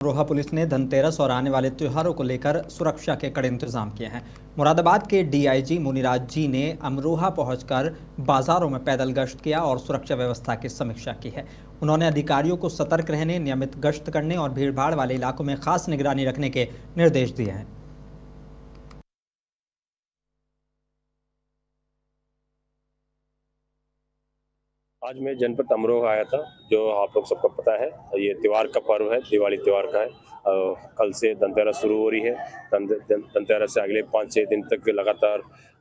Amroha police ने धनतेरस और आने वाले त्योहारों को लेकर सुरक्षा के कड़े इंतजाम किए हैं। मुरादाबाद के डीआईजी मुनिराज जी ने अमरोहा पहुंचकर बाजारों में पैदल गश्त किया और सुरक्षा व्यवस्था की समीक्षा की है। उन्होंने अधिकारियों को सतर्क रहने, नियमित गश्त करने और भीड़भाड़ वाले इलाकों में खास निगरानी रखने के निर्देश दिए हैं। आज मैं जनपद अमरोहा आया था। जो आप लोग सबको पता है, ये त्योहार का पर्व है, दिवाली त्योहार का है। कल से धनतेरस शुरू हो रही है। धनतेरस से अगले 5-6 दिन तक लगातार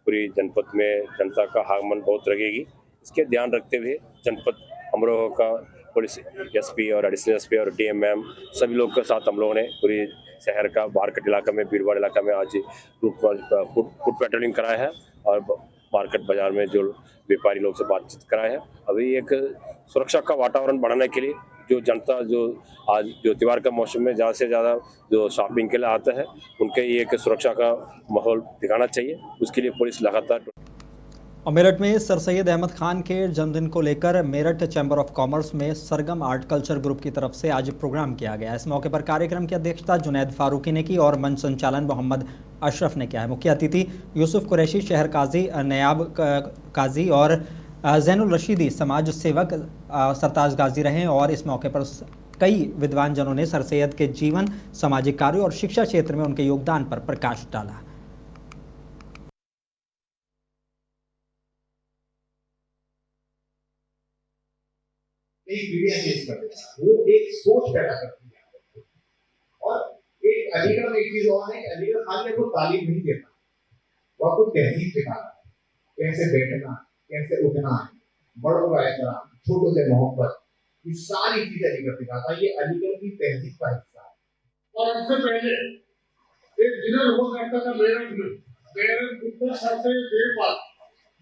पूरी जनपद में जनता का आगमन बहुत लगेगी। इसके ध्यान रखते हुए जनपद अमरोहा का पुलिस एसपी और एडिशनल एसपी और डीएम मैम सभी लोग के साथ हम लोगों ने पूरी शहर का मार्केट इलाका में, भीड़भाड़ इलाका में आज फुट पेट्रोलिंग कराया है और मार्केट बाजार में जो व्यापारी लोग से बातचीत कराया है। अभी एक सुरक्षा का वातावरण बढ़ाने के लिए जो जनता जो आज जो त्योहार का मौसम में ज़्यादा से ज़्यादा जो शॉपिंग के लिए आता है, उनके एक सुरक्षा का माहौल दिखाना चाहिए। उसके लिए पुलिस लगातार। और मेरठ में सर सैयद अहमद खान के जन्मदिन को लेकर मेरठ चैम्बर ऑफ कॉमर्स में सरगम आर्ट कल्चर ग्रुप की तरफ से आज प्रोग्राम किया गया। इस मौके पर कार्यक्रम की अध्यक्षता जुनैद फारूकी ने की और मंच संचालन मोहम्मद अशरफ ने किया है। मुख्य अतिथि यूसुफ कुरैशी, शहर काजी नयाब काजी और जैनुल रशीदी समाज सेवक सरताज गाजी रहे और इस मौके पर कई विद्वान जनों ने सर सैयद के जीवन, सामाजिक कार्यों और शिक्षा क्षेत्र में उनके योगदान पर प्रकाश डाला। एक पीढ़ियां चेंज कर देता है, वो एक सोच पैदा करती है। और एक अलीगढ़ में एक चीज और है, अलीगढ़ खाली आपको तालीम नहीं देता, वो आपको तहजीब सिखाता है, कैसे बैठना, कैसे उठना है, बड़ों का एहतराम, छोटों से मोहब्बत, ये सारी चीजें अलीगढ़ सिखाता है। ये अलीगढ़ की तहजीब का हिस्सा है। और उससे पहले एक डिनर हुआ करता था मेरठ में, मेरठ गुप्ता सर से देर बाद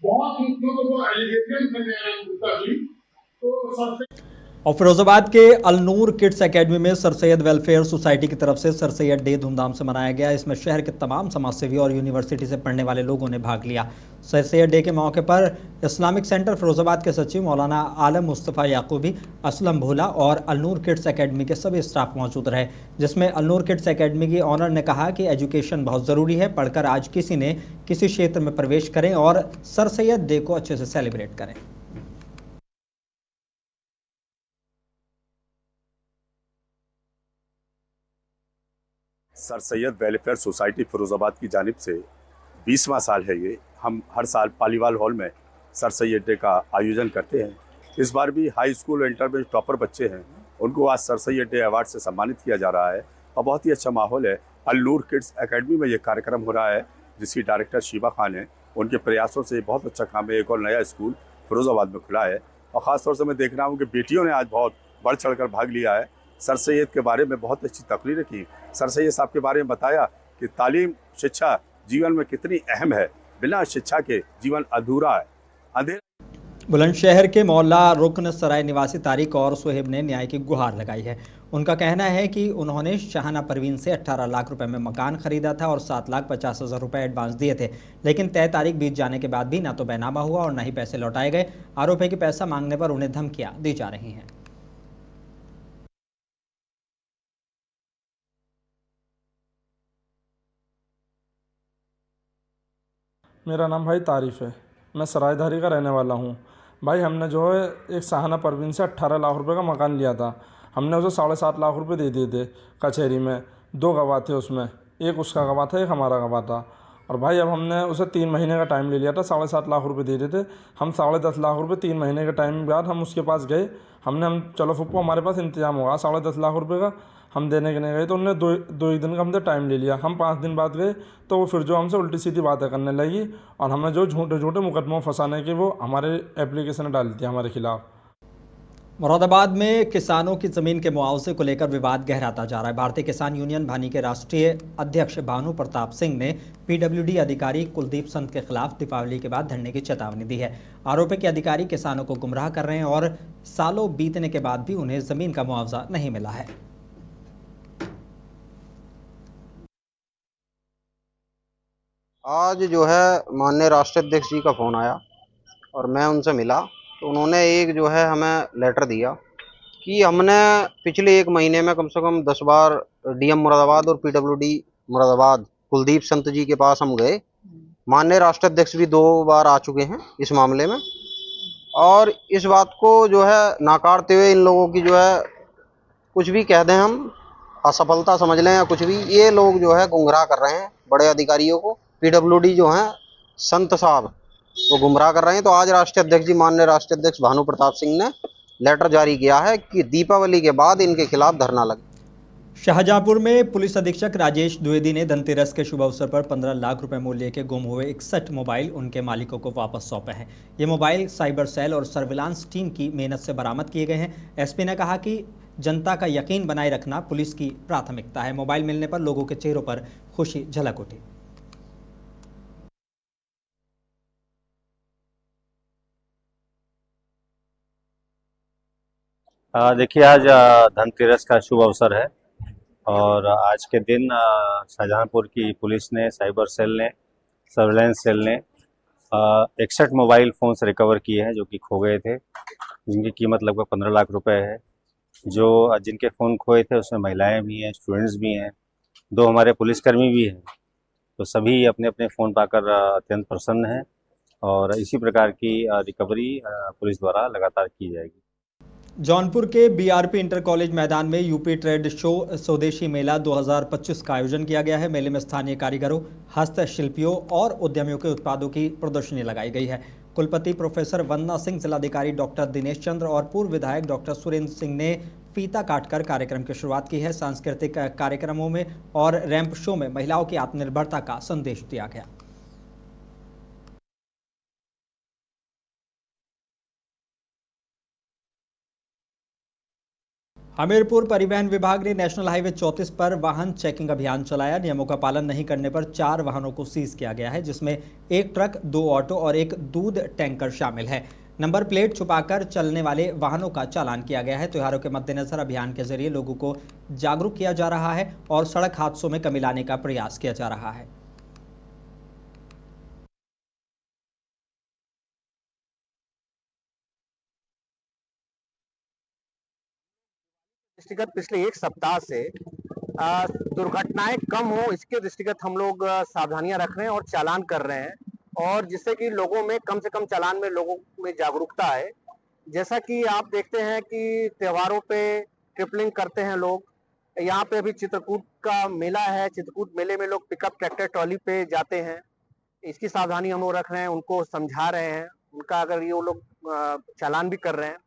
बहुत मुद्दों को वो एलिगेशन में मेरठ गुप्ता जी तो सबसे। और फिरोजाबाद के अलनूर किड्स एकेडमी में सर सैयद वेलफेयर सोसाइटी की तरफ से सर सैयद डे धूमधाम से मनाया गया। इसमें शहर के तमाम समाजसेवी और यूनिवर्सिटी से पढ़ने वाले लोगों ने भाग लिया। सर सैयद डे के मौके पर इस्लामिक सेंटर फिरोजाबाद के सचिव मौलाना आलम मुस्तफ़ा याकूबी, असलम भोला और अलनूर किड्स एकेडमी के सभी स्टाफ मौजूद रहे, जिसमें अलनूर किड्स एकेडमी की ऑनर ने कहा कि एजुकेशन बहुत ज़रूरी है। पढ़कर आज किसी ने किसी क्षेत्र में प्रवेश करें और सर सैयद डे को अच्छे से सेलिब्रेट करें। Sir Syed welfare society Firozabad की जानिब से 20वां साल है ये। हम हर साल पालीवाल हॉल में सर सैयद डे का आयोजन करते हैं। इस बार भी हाई स्कूल और इंटरमीडिएट टॉपर बच्चे हैं, उनको आज सर सैयद डे अवार्ड से सम्मानित किया जा रहा है और बहुत ही अच्छा माहौल है। अलनूर किड्स एकेडमी में ये कार्यक्रम हो रहा है, जिसकी डायरेक्टर शीबा खान है। उनके प्रयासों से बहुत अच्छा काम है। एक और नया स्कूल फिरोज़ाबाद में खुला है और ख़ासतौर से मैं देख रहा हूँ कि बेटियों ने आज बहुत बढ़ चढ़ कर भाग लिया है। सर सैयद के बारे में बहुत अच्छी तकरीरें की। सर सैयद साहब के बारे में बताया कि तालीम, शिक्षा जीवन में कितनी अहम है। बिना शिक्षा के जीवन अधूरा है, अंधेरा। बुलंदशहर के मोहल्ला रुकन सराय निवासी तारिक और सुहेब ने न्याय की गुहार लगाई है। उनका कहना है कि उन्होंने शाहाना परवीन से 18 लाख रुपए में मकान खरीदा था और 7,50,000 रुपए एडवांस दिए थे, लेकिन तय तारीख बीत जाने के बाद भी ना तो बैनामा हुआ और न ही पैसे लौटाए गए। आरोप है कि पैसा मांगने पर उन्हें धमकियां दी जा रही हैं। मेरा नाम भाई तारीफ़ है, मैं सरायधारी का रहने वाला हूँ। भाई हमने जो है एक शाहाना परवीन से 18 लाख रुपए का मकान लिया था। हमने उसे 7.5 लाख रुपए दे दिए थे कचहरी में। 2 गवाह थे उसमें, एक उसका गवाह था, एक हमारा गवाह था। और भाई अब हमने उसे 3 महीने का टाइम ले लिया था। 7.5 लाख रुपए दे दिए थे हम। 10.5 लाख रुपए 3 महीने के टाइम बाद हम उसके पास गए। हम चलो फुप्पो हमारे पास इंतजाम होगा 10.5 लाख रुपए का। हम देने के नहीं गए तो उन्होंने दो ही दिन का हमसे टाइम ले लिया। हम 5 दिन बाद गए तो वो फिर जो हमसे उल्टी सीधी बातें करने लगी और हमें जो झूठे झूठे मुकदमों फंसाने की वो हमारे एप्लीकेशन डाल दी हमारे खिलाफ। मुरादाबाद में किसानों की जमीन के मुआवजे को लेकर विवाद गहराता जा रहा है। भारतीय किसान यूनियन भानी के राष्ट्रीय अध्यक्ष भानु प्रताप सिंह ने पीडब्ल्यूडी अधिकारी कुलदीप संत के खिलाफ दीपावली के बाद धरने की चेतावनी दी है। आरोप है कि अधिकारी किसानों को गुमराह कर रहे हैं और सालों बीतने के बाद भी उन्हें जमीन का मुआवजा नहीं मिला है। आज जो है माननीय राष्ट्रीय अध्यक्ष जी का फ़ोन आया और मैं उनसे मिला तो उन्होंने एक जो है हमें लेटर दिया कि हमने पिछले 1 महीने में कम से कम 10 बार डीएम मुरादाबाद और पीडब्ल्यूडी मुरादाबाद कुलदीप संत जी के पास हम गए। माननीय राष्ट्राध्यक्ष भी 2 बार आ चुके हैं इस मामले में, और इस बात को जो है नाकारते हुए इन लोगों की जो है कुछ भी कह दें, हम असफलता समझ लें या कुछ भी, ये लोग जो है गुमराह कर रहे हैं बड़े अधिकारियों को। पीडब्ल्यूडी जो हैं संत साहब वो गुमराह कर रहे हैं। तो आज राष्ट्रीय अध्यक्ष जी माननीय राष्ट्रीय अध्यक्ष भानु प्रताप सिंह ने लेटर जारी किया है कि दीपावली के बाद इनके खिलाफ धरना लगे। शाहजहांपुर में पुलिस अधीक्षक राजेश द्विवेदी ने धनतेरस के शुभ अवसर पर 15 लाख रुपए मूल्य के गुम हुए 61 मोबाइल उनके मालिकों को वापस सौंपे हैं। ये मोबाइल साइबर सेल और सर्विलांस टीम की मेहनत से बरामद किए गए हैं। एसपी ने कहा कि जनता का यकीन बनाए रखना पुलिस की प्राथमिकता है। मोबाइल मिलने पर लोगों के चेहरों पर खुशी झलक उठी। देखिए, आज धनतेरस का शुभ अवसर है और आज के दिन शाहजहांपुर की पुलिस ने, साइबर सेल ने, सर्विलांस सेल ने 61 मोबाइल फ़ोन्स रिकवर किए हैं जो कि खो गए थे, जिनकी कीमत लगभग 15 लाख रुपए है। जो जिनके फ़ोन खोए थे उसमें महिलाएं भी हैं, स्टूडेंट्स भी हैं, 2 हमारे पुलिसकर्मी भी हैं। तो सभी अपने अपने फ़ोन पाकर अत्यंत प्रसन्न हैं और इसी प्रकार की रिकवरी पुलिस द्वारा लगातार की जाएगी। जौनपुर के बीआरपी इंटर कॉलेज मैदान में यूपी ट्रेड शो स्वदेशी मेला 2025 का आयोजन किया गया है। मेले में स्थानीय कारीगरों, हस्तशिल्पियों और उद्यमियों के उत्पादों की प्रदर्शनी लगाई गई है। कुलपति प्रोफेसर वंदना सिंह, जिलाधिकारी डॉक्टर दिनेश चंद्र और पूर्व विधायक डॉक्टर सुरेंद्र सिंह ने फीता काटकर कार्यक्रम की शुरुआत की है। सांस्कृतिक कार्यक्रमों में और रैंप शो में महिलाओं की आत्मनिर्भरता का संदेश दिया गया। हमीरपुर परिवहन विभाग ने नेशनल हाईवे 34 पर वाहन चेकिंग अभियान चलाया। नियमों का पालन नहीं करने पर 4 वाहनों को सीज किया गया है, जिसमें 1 ट्रक, 2 ऑटो और 1 दूध टैंकर शामिल है। नंबर प्लेट छुपाकर चलने वाले वाहनों का चालान किया गया है। त्योहारों के मद्देनजर अभियान के जरिए लोगों को जागरूक किया जा रहा है और सड़क हादसों में कमी लाने का प्रयास किया जा रहा है। दृष्टिगत पिछले 1 सप्ताह से दुर्घटनाएं कम हो, इसके दृष्टिगत हम लोग सावधानियां रख रहे हैं और चालान कर रहे हैं, और जिससे कि लोगों में कम से कम चालान में लोगों में जागरूकता है। जैसा कि आप देखते हैं कि त्योहारों पे ट्रिपलिंग करते हैं लोग। यहाँ पे अभी चित्रकूट का मेला है, चित्रकूट मेले में लोग पिकअप ट्रैक्टर ट्रॉली पे जाते हैं। इसकी सावधानी हम लोग रख रहे हैं, उनको समझा रहे हैं, उनका अगर ये वो लोग चालान भी कर रहे हैं।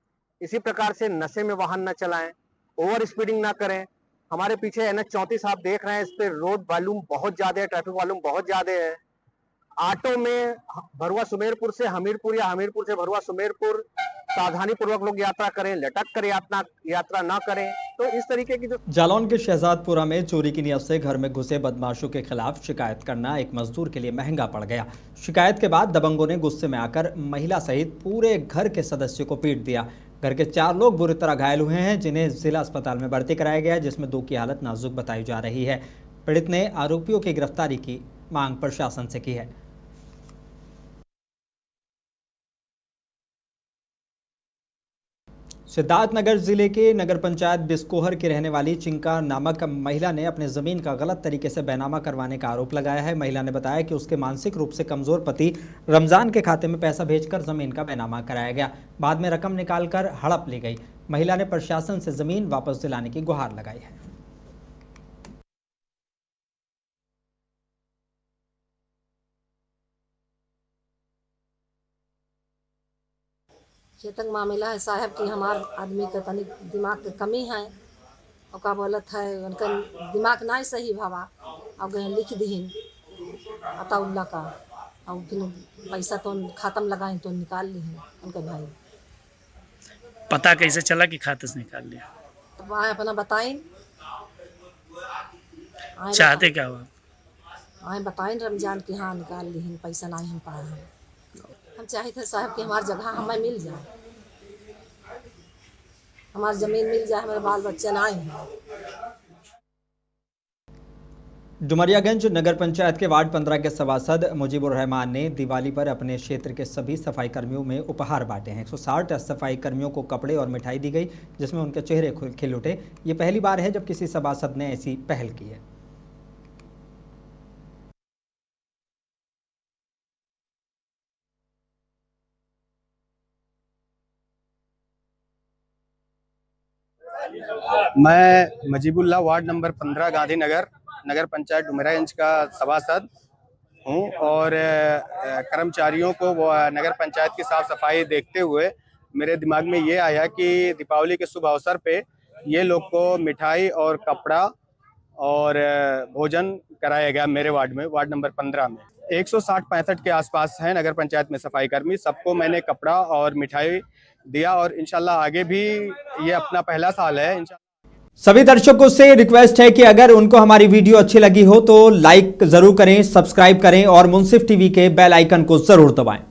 इसी प्रकार से नशे में वाहन न चलाएं, ओवर स्पीडिंग ना करें। हमारे पीछे NH-34 आप देख रहे हैं, इस पे रोड वॉल्यूम बहुत ज्यादा है, ट्रैफिक वॉल्यूम बहुत ज्यादा है। ऑटो में भरुआ सुमेरपुर से हमीरपुर या हमीरपुर से भरुआ सुमेरपुर सावधानी पूर्वक लोग यात्रा करें, लटक कर यात्रा ना करें। तो इस तरीके की जो जालौन के शहजादपुरा में चोरी की नीयत से घर में घुसे बदमाशों के खिलाफ शिकायत करना एक मजदूर के लिए महंगा पड़ गया। शिकायत के बाद दबंगों ने गुस्से में आकर महिला सहित पूरे घर के सदस्यों को पीट दिया। घर के 4 लोग बुरी तरह घायल हुए हैं, जिन्हें जिला अस्पताल में भर्ती कराया गया है, जिसमें 2 की हालत नाजुक बताई जा रही है। पीड़ित ने आरोपियों की गिरफ्तारी की मांग प्रशासन से की है। सिद्धार्थनगर जिले के नगर पंचायत बिस्कोहर की रहने वाली चिंका नामक महिला ने अपने जमीन का गलत तरीके से बैनामा करवाने का आरोप लगाया है। महिला ने बताया कि उसके मानसिक रूप से कमजोर पति रमजान के खाते में पैसा भेजकर जमीन का बैनामा कराया गया। बाद में रकम निकालकर हड़प ली गई। महिला ने प्रशासन से जमीन वापस दिलाने की गुहार लगाई है। चेतक मामला है साहब कि हमार आदमी के तनी दिमाग के कमी है, और का बोलत है उनका दिमाग नहीं सही भावा, और गए लिख दीन अताउल्ला का, और फिर पैसा तो खातम लगाए तो निकाल ली उनके भाई। पता कैसे चला कि खाते से निकाल लिया? तो आए अपना बताएं, चाहते क्या हुआ? आए बताएं रमजान की हाँ निकाल ली, पैसा नहीं हम पाए हैं। हम चाहते थे साहब कि हमारी जगह हमें मिल जाए, हमारी ज़मीन मिल जाए, हमारे बाल बच्चे ना आए हैं। डुमरियागंज नगर पंचायत के वार्ड 15 के सभासद मुजीबुर रहमान ने दिवाली पर अपने क्षेत्र के सभी सफाई कर्मियों में उपहार बांटे हैं। 160 सफाई कर्मियों को कपड़े और मिठाई दी गई, जिसमें उनके चेहरे खिल उठे। ये पहली बार है जब किसी सभासद ने ऐसी पहल की है। मैं मजीबुल्लाह वार्ड नंबर 15 गांधीनगर नगर पंचायत डुमरियागंज का सभासद हूं और कर्मचारियों को वो नगर पंचायत की साफ सफाई देखते हुए मेरे दिमाग में ये आया कि दीपावली के शुभ अवसर पे ये लोग को मिठाई और कपड़ा और भोजन कराया गया मेरे वार्ड में, वार्ड नंबर 15 में 160-65 के आसपास हैं नगर पंचायत में सफाई कर्मी। सबको मैंने कपड़ा और मिठाई दिया और इंशाल्लाह आगे भी ये अपना पहला साल है। सभी दर्शकों से रिक्वेस्ट है कि अगर उनको हमारी वीडियो अच्छी लगी हो तो लाइक जरूर करें, सब्सक्राइब करें और मुंसिफ टीवी के बेल आइकन को जरूर दबाएं।